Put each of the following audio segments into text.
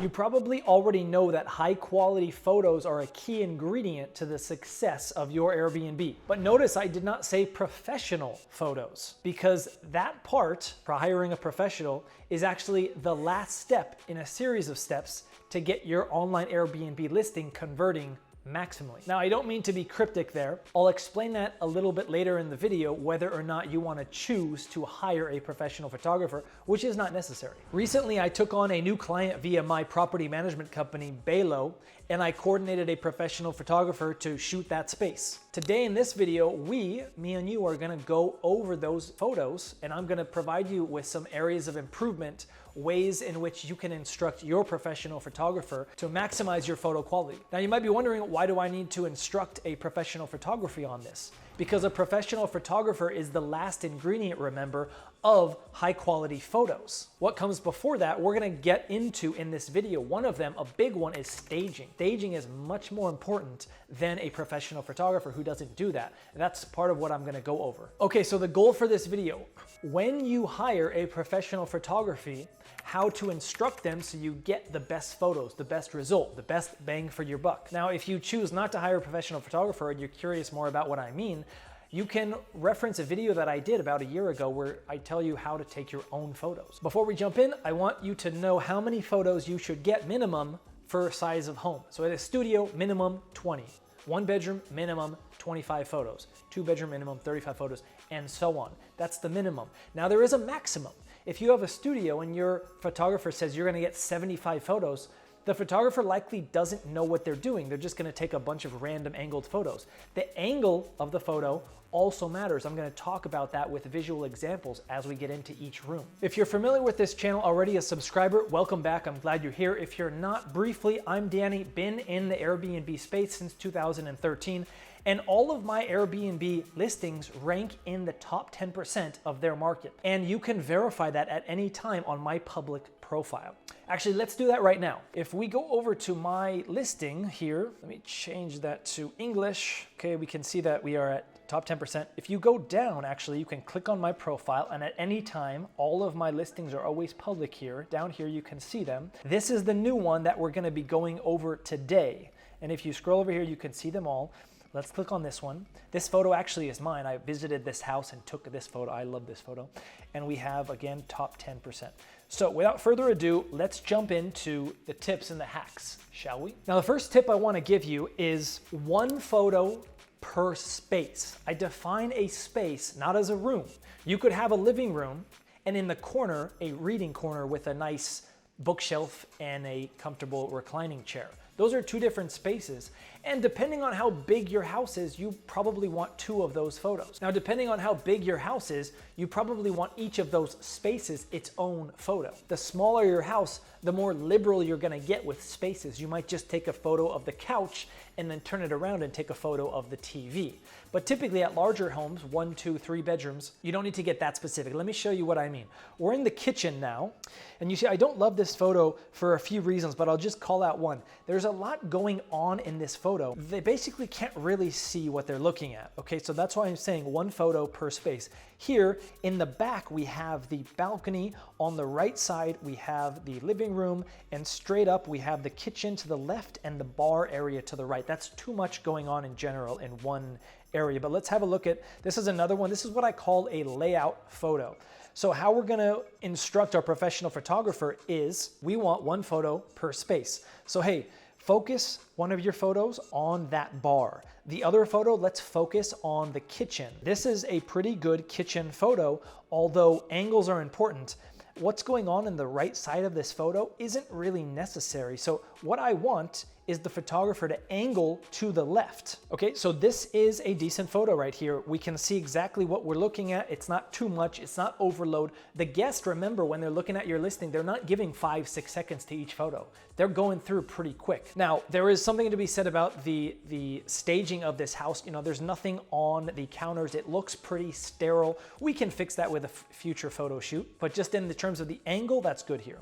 You probably already know that high quality photos are a key ingredient to the success of your Airbnb. But notice I did not say professional photos, because that part for hiring a professional is actually the last step in a series of steps to get your online Airbnb listing converting maximally. Now, I don't mean to be cryptic there. I'll explain that a little bit later in the video, whether or not you want to choose to hire a professional photographer, which is not necessary. Recently, I took on a new client via my property management company, Balo, and I coordinated a professional photographer to shoot that space. Today in this video, me and you, are gonna go over those photos, and I'm gonna provide you with some areas of improvement, ways in which you can instruct your professional photographer to maximize your photo quality. Now, you might be wondering, why do I need to instruct a professional photography on this? Because a professional photographer is the last ingredient, remember, of high quality photos. What comes before that, we're gonna get into in this video. One of them, a big one, is staging. Staging is much more important than a professional photographer who doesn't do that. And that's part of what I'm gonna go over. Okay, so the goal for this video, when you hire a professional photography, how to instruct them so you get the best photos, the best result, the best bang for your buck. Now, if you choose not to hire a professional photographer and you're curious more about what I mean, you can reference a video that I did about a year ago where I tell you how to take your own photos. Before we jump in, I want you to know how many photos you should get minimum for size of home. So at a studio, minimum 20. One bedroom, minimum 25 photos. Two bedroom, minimum 35 photos, and so on. That's the minimum. Now, there is a maximum. If you have a studio and your photographer says you're gonna get 75 photos, the photographer likely doesn't know what they're doing. They're just gonna take a bunch of random angled photos. The angle of the photo also matters. I'm gonna talk about that with visual examples as we get into each room. If you're familiar with this channel, already a subscriber, welcome back. I'm glad you're here. If you're not, briefly, I'm Danny, been in the Airbnb space since 2013. And all of my Airbnb listings rank in the top 10% of their market. And you can verify that at any time on my public profile. Actually, let's do that right now. If we go over to my listing here, let me change that to English. Okay, we can see that we are at top 10%. If you go down, actually, you can click on my profile, and at any time, all of my listings are always public here. Down here, you can see them. This is the new one that we're gonna be going over today. And if you scroll over here, you can see them all. Let's click on this one. This photo actually is mine. I visited this house and took this photo. I love this photo. And we have, again, top 10%. So without further ado, let's jump into the tips and the hacks, shall we? Now, the first tip I want to give you is one photo per space. I define a space not as a room. You could have a living room and in the corner, a reading corner with a nice bookshelf and a comfortable reclining chair. Those are two different spaces. And depending on how big your house is, you probably want two of those photos. Now, depending on how big your house is, you probably want each of those spaces its own photo. The smaller your house, the more liberal you're gonna get with spaces. You might just take a photo of the couch and then turn it around and take a photo of the TV. But typically at larger homes, 1, 2, 3 bedrooms, you don't need to get that specific. Let me show you what I mean. We're in the kitchen now, and you see, I don't love this photo for a few reasons, but I'll just call out one. There's a lot going on in this photo. They basically can't really see what they're looking at, okay? So that's why I'm saying one photo per space. Here in the back, we have the balcony. On the right side, we have the living room, and straight up, we have the kitchen to the left and the bar area to the right. That's too much going on in general in one area, but let's have a look at, this is another one. This is what I call a layout photo. So how we're gonna instruct our professional photographer is we want one photo per space. So hey, focus one of your photos on that bar. The other photo, let's focus on the kitchen. This is a pretty good kitchen photo, although angles are important. What's going on in the right side of this photo isn't really necessary. So what I want is the photographer to angle to the left. Okay, so this is a decent photo right here. We can see exactly what we're looking at. It's not too much, it's not overload. The guest, remember, when they're looking at your listing, they're not giving 5-6 seconds to each photo. They're going through pretty quick. Now, there is something to be said about the staging of this house. You know, there's nothing on the counters. It looks pretty sterile. We can fix that with a future photo shoot, but just in the terms of the angle, that's good here.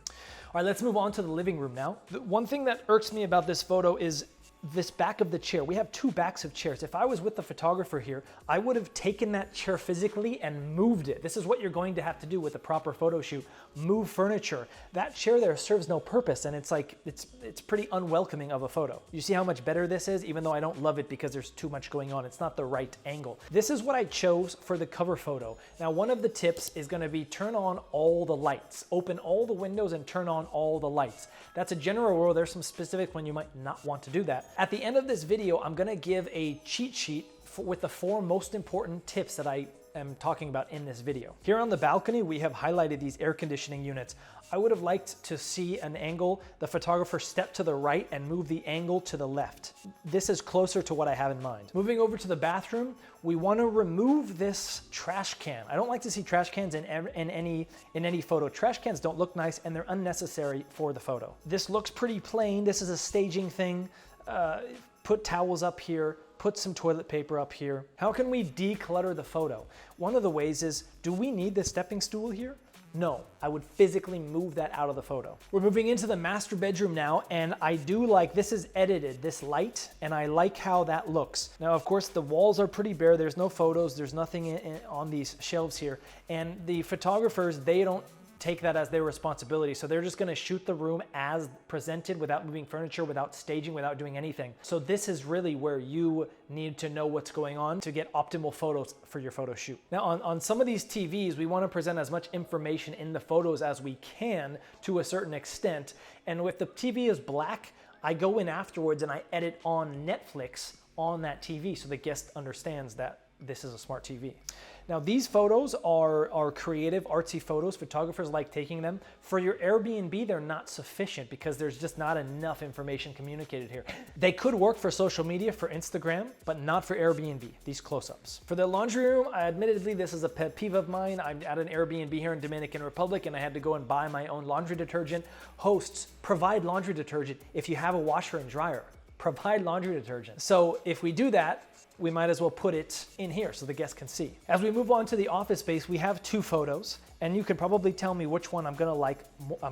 All right, let's move on to the living room now. The one thing that irks me about this photo is this back of the chair, we have two backs of chairs. If I was with the photographer here, I would have taken that chair physically and moved it. This is what you're going to have to do with a proper photo shoot. Move furniture. That chair there serves no purpose, and it's like, it's pretty unwelcoming of a photo. You see how much better this is, even though I don't love it because there's too much going on. It's not the right angle. This is what I chose for the cover photo. Now, one of the tips is gonna be turn on all the lights. Open all the windows and turn on all the lights. That's a general rule. There's some specific when you might not want to do that. At the end of this video, I'm gonna give a cheat sheet with the 4 most important tips that I am talking about in this video. Here on the balcony, we have highlighted these air conditioning units. I would have liked to see an angle, the photographer step to the right and move the angle to the left. This is closer to what I have in mind. Moving over to the bathroom, we want to remove this trash can. I don't like to see trash cans in any photo. Trash cans don't look nice and they're unnecessary for the photo. This looks pretty plain. This is a staging thing. Put towels up here. Put some toilet paper up here. How can we declutter the photo? One of the ways is, do we need this stepping stool here? No, I would physically move that out of the photo. We're moving into the master bedroom now, and I do like, this is edited, this light, and I like how that looks. Now, of course, the walls are pretty bare. There's no photos. There's nothing on these shelves here. And the photographers, they don't take that as their responsibility. So they're just gonna shoot the room as presented without moving furniture, without staging, without doing anything. So this is really where you need to know what's going on to get optimal photos for your photo shoot. Now on some of these TVs, we wanna present as much information in the photos as we can to a certain extent. And if the TV is black, I go in afterwards and I edit on Netflix on that TV so the guest understands that this is a smart TV. Now these photos are creative, artsy photos. Photographers like taking them. For your Airbnb, they're not sufficient because there's just not enough information communicated here. They could work for social media, for Instagram, but not for Airbnb, these close-ups. For the laundry room, admittedly, this is a pet peeve of mine. I'm at an Airbnb here in Dominican Republic and I had to go and buy my own laundry detergent. Hosts, provide laundry detergent if you have a washer and dryer. Provide laundry detergent. So if we do that, we might as well put it in here so the guests can see. As we move on to the office space, we have 2 photos, and you could probably tell me which one I'm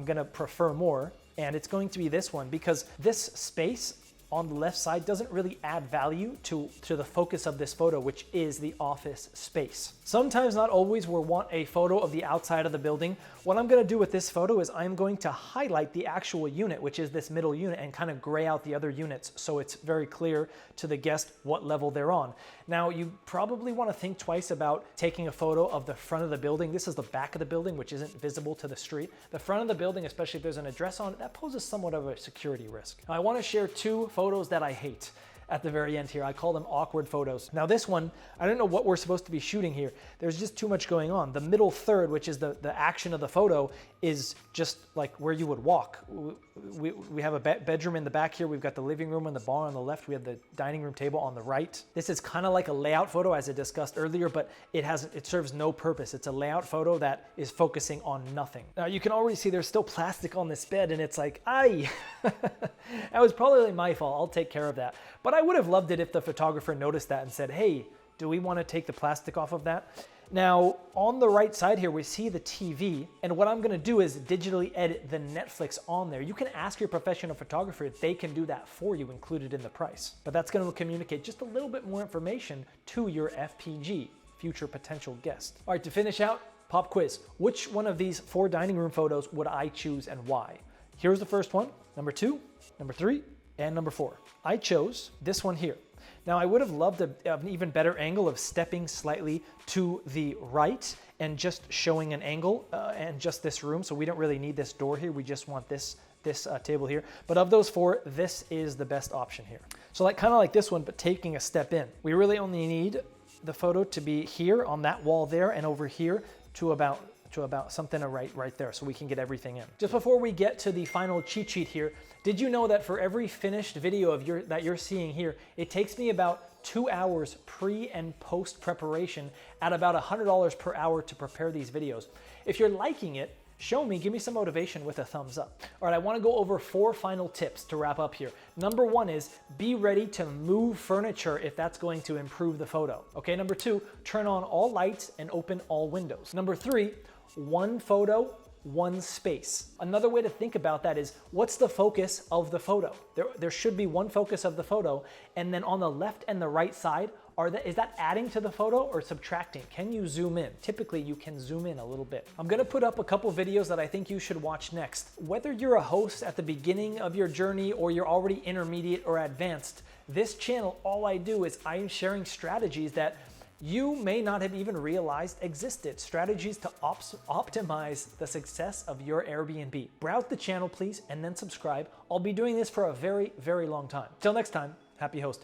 gonna prefer more, and it's going to be this one because this space on the left side doesn't really add value to the focus of this photo, which is the office space. Sometimes, not always, we'll want a photo of the outside of the building. What I'm gonna do with this photo is I'm going to highlight the actual unit, which is this middle unit, and kind of gray out the other units so it's very clear to the guest what level they're on. Now, you probably wanna think twice about taking a photo of the front of the building. This is the back of the building, which isn't visible to the street. The front of the building, especially if there's an address on it, that poses somewhat of a security risk. Now, I wanna share 2 photos that I hate at the very end here. I call them awkward photos. Now this one, I don't know what we're supposed to be shooting here. There's just too much going on. The middle third, which is the action of the photo, is just like where you would walk. We have a bedroom in the back here. We've got the living room and the bar on the left. We have the dining room table on the right. This is kind of like a layout photo as I discussed earlier, but it serves no purpose. It's a layout photo that is focusing on nothing. Now you can already see there's still plastic on this bed and it's like, aye. That was probably my fault. I'll take care of that. But I would have loved it if the photographer noticed that and said, hey, do we want to take the plastic off of that? Now, on the right side here, we see the TV, and what I'm gonna do is digitally edit the Netflix on there. You can ask your professional photographer if they can do that for you, included in the price. But that's gonna communicate just a little bit more information to your FPG, future potential guest. All right, to finish out, pop quiz. Which one of these 4 dining room photos would I choose and why? Here's the first one, number 2, number 3, and number 4. I chose this one here. Now I would have loved an even better angle of stepping slightly to the right and just showing an angle and just this room. So we don't really need this door here. We just want this table here. But of those 4, this is the best option here. So like kind of like this one, but taking a step in. We really only need the photo to be here on that wall there and over here to about something right there so we can get everything in. Just before we get to the final cheat sheet here, did you know that for every finished video that you're seeing here, it takes me about 2 hours pre and post preparation at about $100 per hour to prepare these videos. If you're liking it, show me, give me some motivation with a thumbs up. All right, I wanna go over 4 final tips to wrap up here. Number 1 is be ready to move furniture if that's going to improve the photo. Okay, number 2, turn on all lights and open all windows. Number 3, one photo one space. Another way to think about that is, what's the focus of the photo? There should be one focus of the photo, and then on the left and the right side, is that adding to the photo or subtracting? Can you zoom in? Typically, you can zoom in a little bit. I'm gonna put up a couple videos that I think you should watch next. Whether you're a host at the beginning of your journey or you're already intermediate or advanced, this channel, all I do is I'm sharing strategies that you may not have even realized existed. Strategies to optimize the success of your Airbnb. Browse the channel, please, and then subscribe. I'll be doing this for a very, very long time. Till next time, happy hosting.